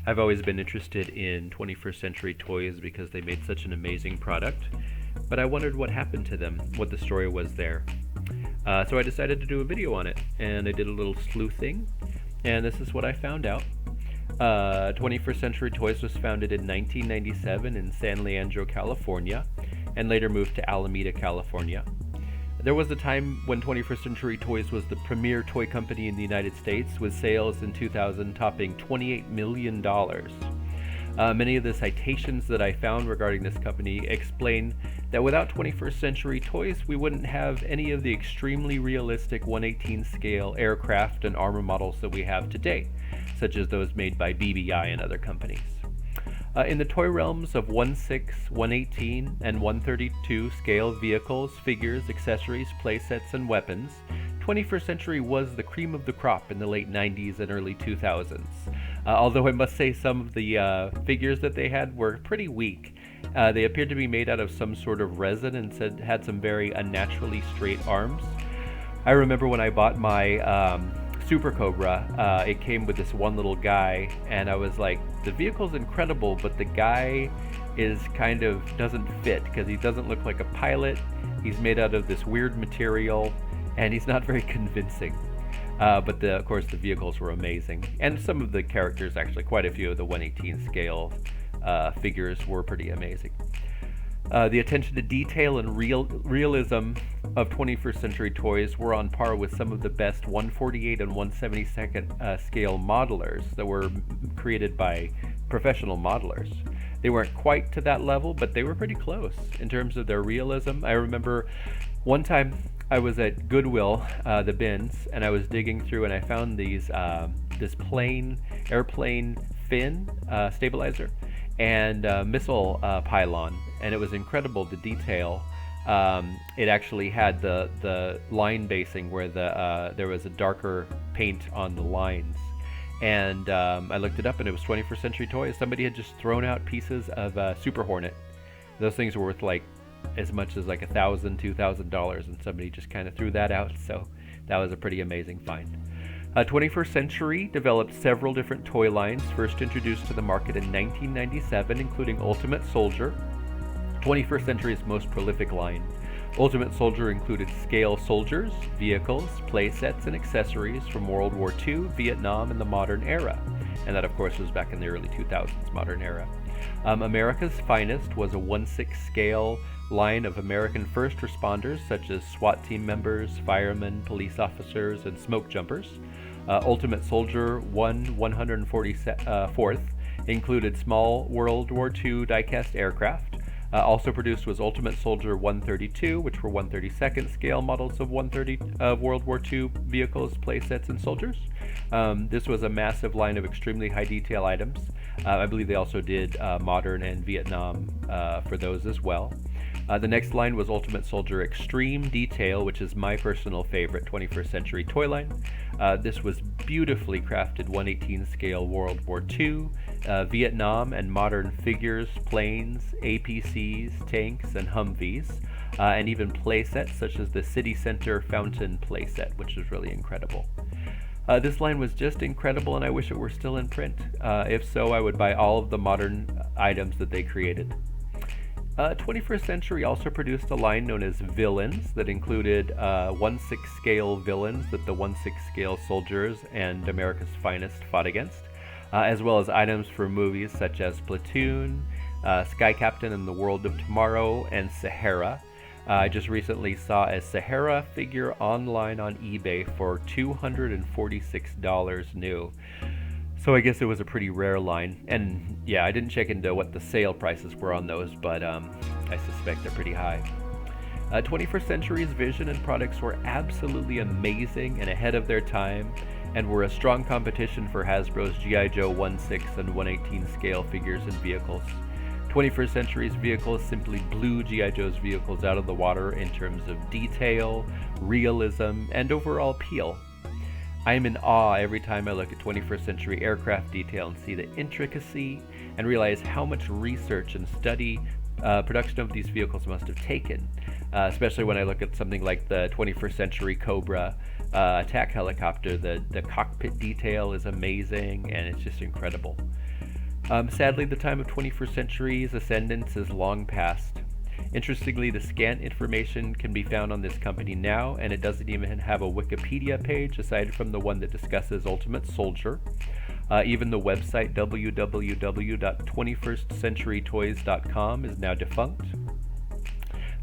I've always been interested in 21st century toys because they made such an amazing product, but I wondered what happened to them, what the story was there. So I decided to do a video on it, and I did a little sleuthing, and this is what I found out. 21st Century Toys was founded in 1997 in San Leandro, California, and later moved to Alameda, California. There was a time when 21st Century Toys was the premier toy company in the United States, with sales in 2000 topping $28 million. Many of the citations that I found regarding this company explain that without 21st Century Toys, we wouldn't have any of the extremely realistic 1/18 scale aircraft and armor models that we have today, such as those made by BBI and other companies. In the toy realms of 1/6, 1/18, and 1/32 scale vehicles, figures, accessories, playsets, and weapons, 21st Century was the cream of the crop in the late 90s and early 2000s. Although I must say some of the figures that they had were pretty weak. They appeared to be made out of some sort of resin and had some very unnaturally straight arms. I remember when I bought my Super Cobra, it came with this one little guy, and I was like, the vehicle's incredible, but the guy is kind of doesn't fit because he doesn't look like a pilot. He's made out of this weird material, and he's not very convincing. But of course the vehicles were amazing, and some of the characters, actually quite a few of the 1/18 scale figures were pretty amazing. The attention to detail and realism of 21st Century Toys were on par with some of the best 1/48 and 1/72 scale modelers that were created by professional modelers. They weren't quite to that level, but they were pretty close in terms of their realism. I remember one time I was at Goodwill, the bins, and I was digging through, and I found this airplane fin stabilizer and missile pylon, and it was incredible, the detail. It actually had the line basing where there was a darker paint on the lines, and I looked it up, and it was 21st Century Toys. Somebody had just thrown out pieces of Super Hornet. Those things were worth like as much as like $1,000, $2,000, and somebody just kind of threw that out, so that was a pretty amazing find. 21st Century developed several different toy lines, first introduced to the market in 1997, including Ultimate Soldier, 21st Century's most prolific line. Ultimate Soldier included scale soldiers, vehicles, playsets, and accessories from World War II, Vietnam, and the modern era. And that, of course, was back in the early 2000s, modern era. America's Finest was a 1/6 scale line of American first responders, such as SWAT team members, firemen, police officers, and smoke jumpers. Ultimate Soldier 1/144th included small World War II die-cast aircraft. Also produced was Ultimate Soldier 132, which were 1/32 scale models of World War II vehicles, playsets, and soldiers. This was a massive line of extremely high detail items. I believe they also did modern and Vietnam for those as well. The next line was Ultimate Soldier Extreme Detail, which is my personal favorite 21st Century toy line. This was beautifully crafted 1/18 scale World War II, Vietnam, and modern figures, planes, APCs, tanks, and Humvees, and even playsets such as the City Center Fountain playset, which is really incredible. This line was just incredible, and I wish it were still in print. If so, I would buy all of the modern items that they created. 21st Century also produced a line known as Villains that included 1/6 scale villains that the 1/6 scale soldiers and America's Finest fought against, as well as items for movies such as Platoon, Sky Captain and the World of Tomorrow, and Sahara. I just recently saw a Sahara figure online on eBay for $246 new. So I guess it was a pretty rare line, and yeah, I didn't check into what the sale prices were on those, but I suspect they're pretty high. 21st Century's vision and products were absolutely amazing and ahead of their time, and were a strong competition for Hasbro's G.I. Joe 1/6 and 1/18 scale figures and vehicles. 21st Century's vehicles simply blew G.I. Joe's vehicles out of the water in terms of detail, realism, and overall appeal. I am in awe every time I look at 21st Century aircraft detail and see the intricacy and realize how much research and study production of these vehicles must have taken, especially when I look at something like the 21st Century Cobra attack helicopter. The cockpit detail is amazing, and it's just incredible. Sadly, the time of 21st century's ascendance is long past. Interestingly, the scant information can be found on this company now, and it doesn't even have a Wikipedia page aside from the one that discusses Ultimate Soldier. Even the website www.21stcenturytoys.com is now defunct.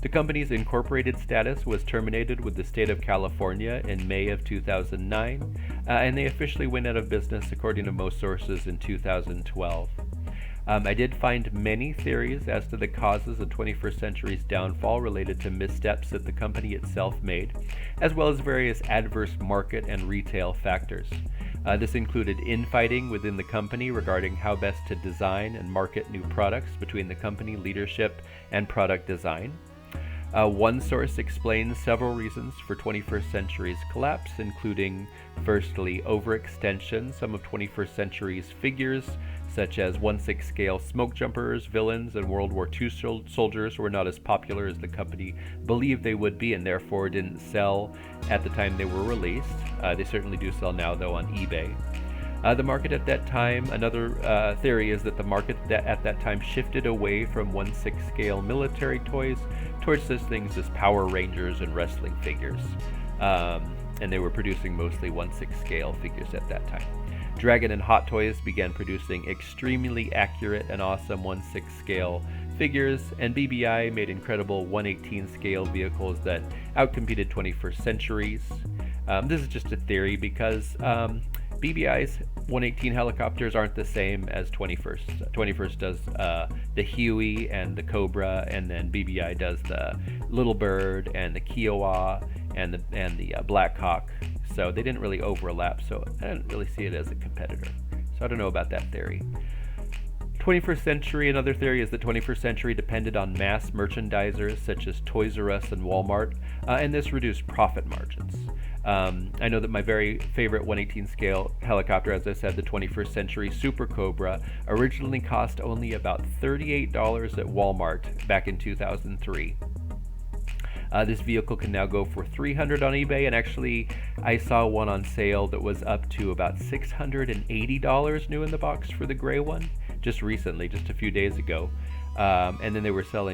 The company's incorporated status was terminated with the state of California in May of 2009, and they officially went out of business according to most sources in 2012. I did find many theories as to the causes of 21st Century's downfall related to missteps that the company itself made, as well as various adverse market and retail factors. This included infighting within the company regarding how best to design and market new products between the company leadership and product design. One source explains several reasons for 21st Century's collapse, including, firstly, overextension. Some of 21st Century's figures, such as 1/6 scale smoke jumpers, villains, and World War II soldiers, were not as popular as the company believed they would be, and therefore didn't sell at the time they were released. They certainly do sell now, though, on eBay. The market at that time, another theory is that the market at that time shifted away from 1/6 scale military toys towards such things as Power Rangers and wrestling figures. And they were producing mostly 1/6 scale figures at that time. Dragon and Hot Toys began producing extremely accurate and awesome 1/6 scale figures, and BBI made incredible 1/18 scale vehicles that outcompeted 21st Century's. This is just a theory because BBI's 1/18 helicopters aren't the same as 21st. 21st does the Huey and the Cobra, and then BBI does the Little Bird and the Kiowa and the Black Hawk. So they didn't really overlap, so I didn't really see it as a competitor. So I don't know about that theory. 21st Century, another theory is that 21st Century depended on mass merchandisers such as Toys R Us and Walmart, and this reduced profit margins. I know that my very favorite 1/18 scale helicopter, as I said, the 21st Century Super Cobra, originally cost only about $38 at Walmart back in 2003. This vehicle can now go for $300 on eBay, and actually I saw one on sale that was up to about $680 new in the box for the gray one, just recently, just a few days ago. And then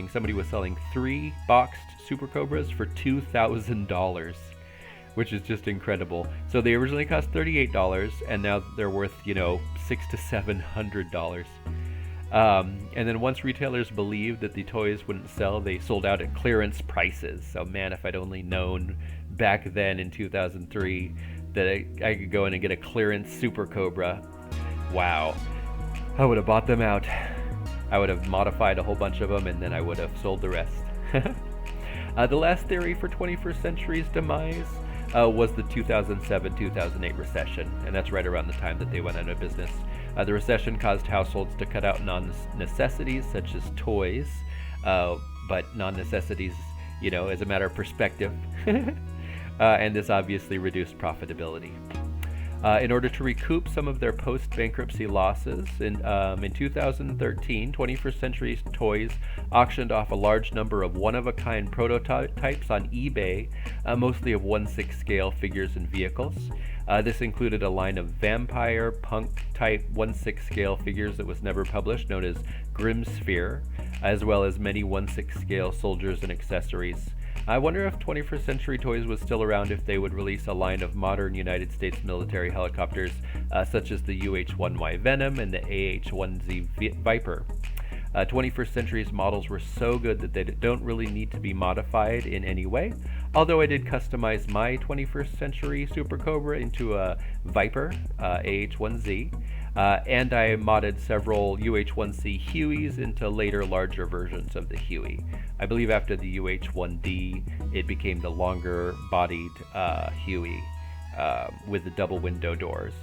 somebody was selling 3 boxed Super Cobras for $2,000, which is just incredible. So they originally cost $38, and now they're worth, $600 to $700. And then once retailers believed that the toys wouldn't sell, they sold out at clearance prices. So man, if I'd only known back then in 2003 that I could go in and get a clearance Super Cobra, wow, I would have bought them out. I would have modified a whole bunch of them, and then I would have sold the rest. The last theory for 21st Century's demise was the 2007-2008 recession, and that's right around the time that they went out of business. The recession caused households to cut out non-necessities such as toys, but non-necessities, as a matter of perspective. And this obviously reduced profitability. In order to recoup some of their post-bankruptcy losses, in 2013, 21st Century Toys auctioned off a large number of one-of-a-kind prototypes on eBay, mostly of 1/6 scale figures and vehicles. This included a line of vampire punk-type 1/6 scale figures that was never published, known as Grimsphere, as well as many 1/6 scale soldiers and accessories. I wonder if 21st Century Toys was still around if they would release a line of modern United States military helicopters, such as the UH-1Y Venom and the AH-1Z Viper. 21st Century's models were so good that they don't really need to be modified in any way, although I did customize my 21st Century Super Cobra into a Viper, AH-1Z, and I modded several UH-1C Hueys into later larger versions of the Huey. I believe after the UH-1D, it became the longer-bodied Huey with the double window doors.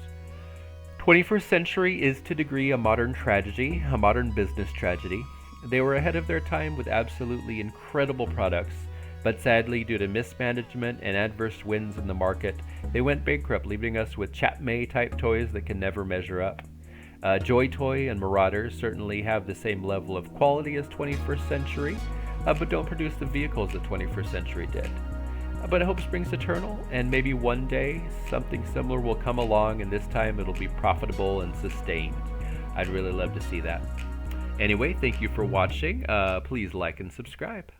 21st Century is to a degree a modern tragedy, a modern business tragedy. They were ahead of their time with absolutely incredible products, but sadly, due to mismanagement and adverse winds in the market, they went bankrupt, leaving us with Chap-May-type toys that can never measure up. Joy Toy and Marauders certainly have the same level of quality as 21st Century, but don't produce the vehicles that 21st Century did. But hope springs eternal, and maybe one day something similar will come along, and this time it'll be profitable and sustained. I'd really love to see that. Anyway, thank you for watching. Please like and subscribe.